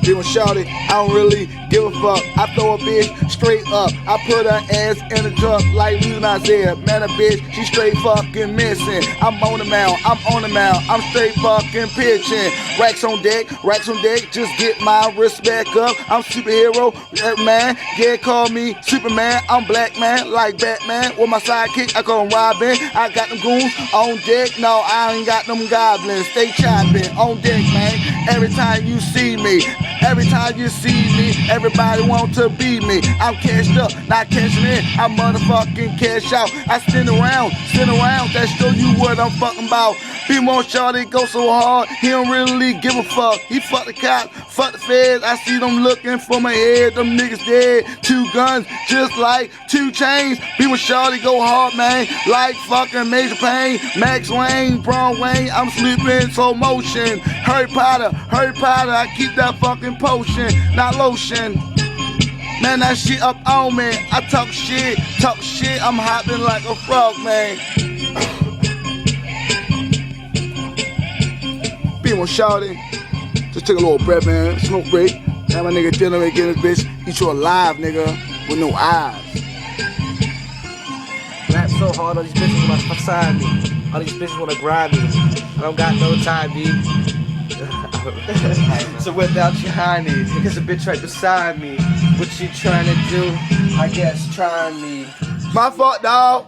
People shout it, I don't really give a fuck. I throw a bitch straight up. I put her ass in the truck like Lil Nas X. Man, a bitch, she straight fucking missing. I'm on the mound, I'm on the mound. I'm straight fucking pitching. Racks on deck, just get my respect up. I'm superhero, man. Yeah, call me Superman. I'm black man, like Batman. With my sidekick, I call him Robin. I got them goons on deck. No, I ain't got them goblins. Stay chopping on deck, man. Every time you see me, everybody want to be me. I'm cashed up, not cashing in. I motherfucking cash out. I spin around, that show you what I'm fucking about. Be more shorty, go so hard, he don't really give a fuck. He fuck the cops, fuck the feds. I see them looking for my head, them niggas dead. 2 guns, just like 2 chains. Be more shorty, go hard, man, like fucking Major Payne, Max Wayne, Braun Wayne. I'm sleeping slow motion. Harry Potter, I keep that fucking potion, not lotion. Man, that shit up on me. I talk shit, I'm hopping like a frog, man. People shouting. Just take a little breath, man. Smoke break. Now my nigga Gentleman get this bitch. Eat you alive, nigga, with no eyes. Rap so hard, all these bitches wanna beside me. All these bitches wanna grind me. I don't got no time, B. So without your honey, because a bitch right beside me. What she trying to do? I guess trying me. My fault, dog.